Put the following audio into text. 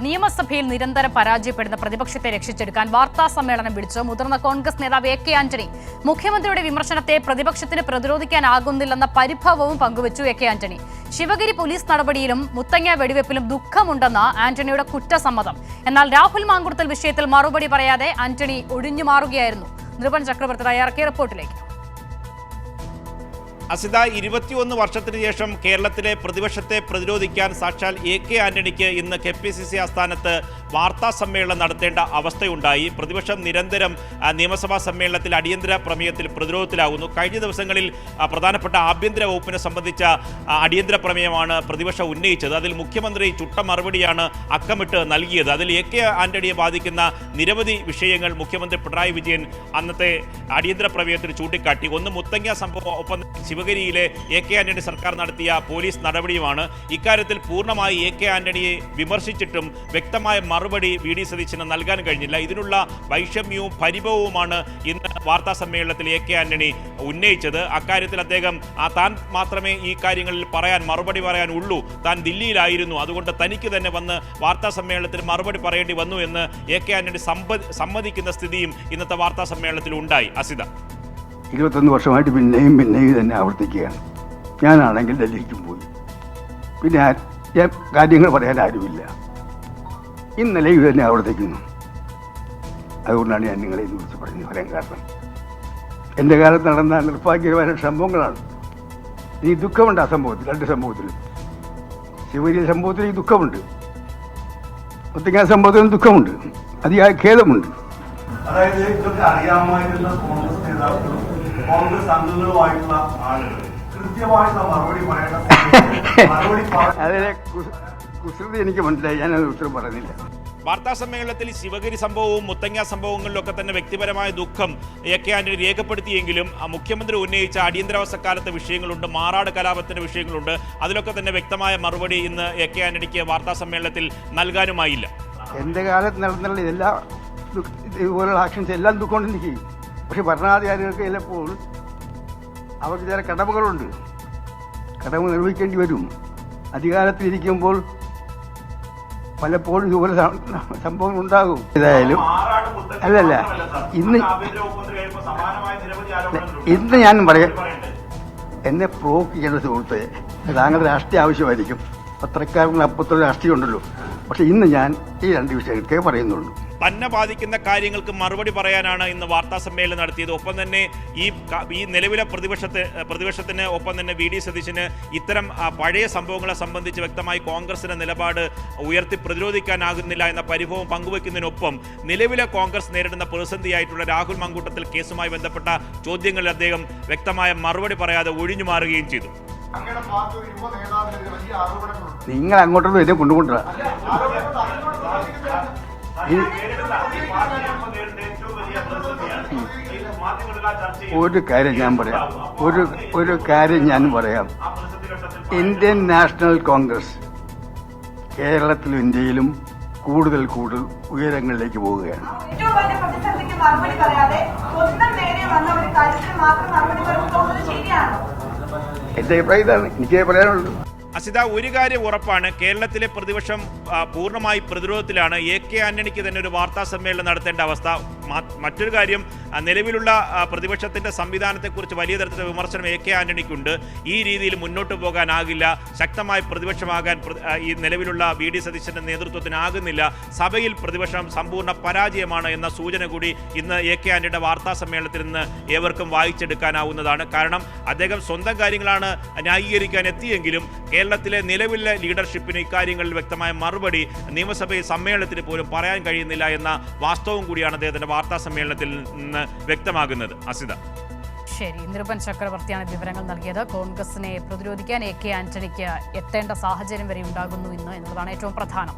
നിയമസഭയിൽ നിരന്തരം പരാജയപ്പെടുന്ന പ്രതിപക്ഷത്തെ രക്ഷിച്ചെടുക്കാൻ വാർത്താ സമ്മേളനം വിളിച്ച് മുതിർന്ന കോൺഗ്രസ് നേതാവ് എ.കെ. ആന്റണി. മുഖ്യമന്ത്രിയുടെ വിമർശനത്തെ പ്രതിപക്ഷത്തിന് പ്രതിരോധിക്കാനാകുന്നില്ലെന്ന പരിഭവവും പങ്കുവച്ചു എ.കെ. ആന്റണി. ശിവഗിരി പോലീസ് നടപടിയിലും മുത്തങ്ങ വെടിവെപ്പിലും ദുഃഖമുണ്ടെന്ന ആന്റണിയുടെ കുറ്റസമ്മതം. എന്നാൽ രാഹുൽ മാങ്കുട്ടൽ വിഷയത്തിൽ മറുപടി പറയാതെ ആന്റണി ഒഴിഞ്ഞു മാറുകയായിരുന്നു. നൃപൻ ചക്രവർത്തി തയ്യാറാക്കിയ റിപ്പോർട്ടിലേക്ക്. അസിത 21 വർഷത്തിന് ശേഷം കേരളത്തിലെ പ്രതിപക്ഷത്തെ പ്രതിരോധിക്കാൻ സാക്ഷാൽ എ.കെ. ആന്റണിക്ക് ഇന്ന് KPCC ആസ്ഥാനത്ത് വാർത്താ സമ്മേളനം നടത്തേണ്ട അവസ്ഥയുണ്ടായി. പ്രതിപക്ഷം നിരന്തരം നിയമസഭാ സമ്മേളനത്തിൽ അടിയന്തര പ്രമേയത്തിൽ പ്രതിരോധത്തിലാകുന്നു. കഴിഞ്ഞ ദിവസങ്ങളിൽ പ്രധാനപ്പെട്ട ആഭ്യന്തര വകുപ്പിനെ സംബന്ധിച്ച അടിയന്തര പ്രമേയമാണ് പ്രതിപക്ഷം ഉന്നയിച്ചത്. അതിൽ മുഖ്യമന്ത്രി ചുട്ട മറുപടിയാണ് അക്കമിട്ട് നൽകിയത്. അതിൽ എ.കെ. ആന്റണിയെ ബാധിക്കുന്ന നിരവധി വിഷയങ്ങൾ മുഖ്യമന്ത്രി പിണറായി വിജയൻ അന്നത്തെ അടിയന്തര പ്രമേയത്തിൽ ചൂണ്ടിക്കാട്ടി. ഒന്ന് മുത്തങ്ങ സംഭവം, ഒപ്പം ശിവഗിരിയിലെ എ.കെ. ആന്റണി സർക്കാർ നടത്തിയ പോലീസ് നടപടിയുമാണ്. ഇക്കാര്യത്തിൽ പൂർണ്ണമായി എ.കെ. ആന്റണിയെ വിമർശിച്ചിട്ടും വ്യക്തമായ മറുപടി വി.ഡി. സതീശന് നൽകാൻ കഴിഞ്ഞില്ല. ഇതിനുള്ള വൈഷമ്യവും പരിഭവവുമാണ് ഇന്ന് വാർത്താ സമ്മേളനത്തിൽ എ.കെ. ആന്റണി ഉന്നയിച്ചത്. അക്കാര്യത്തിൽ അദ്ദേഹം താൻ മാത്രമേ ഈ കാര്യങ്ങളിൽ മറുപടി പറയാൻ ഉള്ളൂ, താൻ ദില്ലിയിലായിരുന്നു, അതുകൊണ്ട് തനിക്ക് തന്നെ വന്ന് വാർത്താ സമ്മേളനത്തിൽ മറുപടി പറയേണ്ടി വന്നു എന്ന് എ.കെ. ആന്റണി സമ്മതിക്കുന്ന സ്ഥിതിയും ഇന്നത്തെ വാർത്താ സമ്മേളനത്തിൽ ഉണ്ടായി. അസിത, 21 വർഷമായിട്ട് പിന്നെയും തന്നെ ആവർത്തിക്കുകയാണ്. ഞാനാണെങ്കിൽ ഡൽഹിക്കും പോയി, പിന്നെ കാര്യങ്ങൾ പറയാൻ ആരുമില്ല. ഇന്നലെ ഇത് തന്നെ ആവർത്തിക്കുന്നു. അതുകൊണ്ടാണ് ഞാൻ നിങ്ങളെ ഇത് കുറിച്ച് പറയാൻ കാരണം എൻ്റെ കാലത്ത് നടന്ന നിർഭാഗ്യകരമായ സംഭവങ്ങളാണ്. ഈ ദുഃഖമുണ്ട് ആ സംഭവത്തിൽ, രണ്ട് സംഭവത്തിലും. ശിവഗിരി സംഭവത്തിൽ ഈ ദുഃഖമുണ്ട്, മുത്തങ്ങ സംഭവത്തിലും ദുഃഖമുണ്ട്, അതിയായ ഖേദമുണ്ട്. അതായത് ഇതൊക്കെ അറിയാമായിരുന്ന കോൺഗ്രസ് നേതാക്കളും കോൺഗ്രസ് അംഗങ്ങളുമായിട്ടുള്ള ആളുകൾ കൃത്യമായിട്ടുള്ള മറുപടി അതിലെ കുസൃതി എനിക്ക് മനസ്സിലായി, ഞാനത് ഉത്തരം പറയുന്നില്ല. വാർത്താ സമ്മേളനത്തിൽ ശിവഗിരി സംഭവവും മുത്തങ്ങ സംഭവങ്ങളിലൊക്കെ തന്നെ വ്യക്തിപരമായ ദുഃഖം എ.കെ. ആന്റണി രേഖപ്പെടുത്തിയെങ്കിലും മുഖ്യമന്ത്രി ഉന്നയിച്ച അടിയന്തരാവസ്ഥക്കാലത്തെ വിഷയങ്ങളുണ്ട്, മാറാട് കലാപത്തിന്റെ വിഷയങ്ങളുണ്ട്. അതിലൊക്കെ തന്നെ വ്യക്തമായ മറുപടി ഇന്ന് എ.കെ. ആന്റണിക്ക് വാർത്താ സമ്മേളനത്തിൽ നൽകാനുമായില്ല. എൻ്റെ കാലത്ത് നടന്നുള്ള എല്ലാ ഇതുപോലുള്ള ആക്ഷൻസ് എല്ലാം ദുഃഖം എനിക്ക്. പക്ഷെ ഭരണാധികാരികൾക്ക് ചിലപ്പോൾ അവർക്ക് ചില കടമകളുണ്ട്, കടമ നിർവഹിക്കേണ്ടി വരും. അധികാരത്തിലിരിക്കുമ്പോൾ പലപ്പോഴും ഇതുപോലെ സംഭവങ്ങൾ ഉണ്ടാകും. ഏതായാലും ഇന്ന് ഞാൻ പറയാം, എന്നെ പ്രൊവോക്ക് ചെയ്യേണ്ട സുഹൃത്തെ, താങ്കളുടെ രാഷ്ട്രീയ ആവശ്യമായിരിക്കും, പത്രക്കാർക്ക് അപ്പുറത്തുള്ള രാഷ്ട്രീയം ഉണ്ടല്ലോ. പക്ഷെ ഇന്ന് ഞാൻ ഈ രണ്ട് വിഷയങ്ങൾക്കേ പറയുന്നുള്ളൂ. തന്നെ ബാധിക്കുന്ന കാര്യങ്ങൾക്ക് മറുപടി പറയാനാണ് ഇന്ന് വാർത്താ സമ്മേളനം നടത്തിയത്. ഒപ്പം തന്നെ ഈ നിലവിലെ പ്രതിപക്ഷത്തിന് ഒപ്പം തന്നെ വി.ഡി. സതീശന് ഇത്തരം പഴയ സംഭവങ്ങളെ സംബന്ധിച്ച് വ്യക്തമായി കോൺഗ്രസിന്റെ നിലപാട് ഉയർത്തി പ്രതിരോധിക്കാനാകുന്നില്ല എന്ന പരിഭവം പങ്കുവയ്ക്കുന്നതിനൊപ്പം നിലവിലെ കോൺഗ്രസ് നേരിടുന്ന പ്രതിസന്ധിയായിട്ടുള്ള രാഹുൽ മാങ്കൂട്ടത്തിൽ കേസുമായി ബന്ധപ്പെട്ട ചോദ്യങ്ങളിൽ അദ്ദേഹം വ്യക്തമായ മറുപടി പറയാതെ ഒഴിഞ്ഞു മാറുകയും ചെയ്തു. നിങ്ങൾ അങ്ങോട്ടൊന്നും എന്നെ കൊണ്ടുകൊണ്ടുവരാ. ഒരു കാര്യം ഞാൻ പറയാം, ഇന്ത്യൻ നാഷണൽ കോൺഗ്രസ് കേരളത്തിലും ഇന്ത്യയിലും കൂടുതൽ ഉയരങ്ങളിലേക്ക് പോവുകയാണ്. എന്റെ അഭിപ്രായം ഇതാണ്, എനിക്ക് പറയാനുള്ളൂ. അസിത, ഒരു കാര്യം ഉറപ്പാണ്, കേരളത്തിലെ പ്രതിപക്ഷം പൂർണ്ണമായി പ്രതിരോധത്തിലാണ്. എ.കെ. ആന്റണിക്ക് തന്നെ ഒരു വാർത്താ സമ്മേളനം നടത്തേണ്ട അവസ്ഥ. മറ്റൊരു കാര്യം, നിലവിലുള്ള പ്രതിപക്ഷത്തിന്റെ സംവിധാനത്തെക്കുറിച്ച് വലിയ തരത്തിലുള്ള വിമർശനം എ.കെ. ആന്റണിക്കുണ്ട്. ഈ രീതിയിൽ മുന്നോട്ട് പോകാനാകില്ല, ശക്തമായ പ്രതിപക്ഷമാകാൻ ഈ നിലവിലുള്ള വി.ഡി. സതീശന്റെ നേതൃത്വത്തിനാകുന്നില്ല, സഭയിൽ പ്രതിപക്ഷം സമ്പൂർണ്ണ പരാജയമാണ് എന്ന സൂചന കൂടി ഇന്ന് എ.കെ. ആന്റണിയുടെ വാർത്താ സമ്മേളനത്തിൽ നിന്ന് ഏവർക്കും വായിച്ചെടുക്കാനാവുന്നതാണ്. കാരണം അദ്ദേഹം സ്വന്തം കാര്യങ്ങളാണ് ന്യായീകരിക്കാൻ എത്തിയെങ്കിലും കേരളത്തിലെ നിലവിലെ ലീഡർഷിപ്പിന് ഇക്കാര്യങ്ങളിൽ വ്യക്തമായ മറുപടി നിയമസഭയിൽ സമ്മേളനത്തിന് പോലും പറയാൻ കഴിയുന്നില്ല എന്ന വാസ്തവം കൂടിയാണ് അദ്ദേഹത്തിന്റെ വാർത്താ സമ്മേളനത്തിൽ നിന്ന് വ്യക്തമാകുന്നത്. അസിത, ശരി, നൃപൻ ചക്രവർത്തിയാണ് വിവരങ്ങൾ നൽകിയത്. കോൺഗ്രസിനെ പ്രതിരോധിക്കാൻ എ.കെ. ആന്റണിക്ക് എത്തേണ്ട സാഹചര്യം വരെ ഉണ്ടാകുന്നു ഇന്ന് എന്നുള്ളതാണ് ഏറ്റവും പ്രധാനം.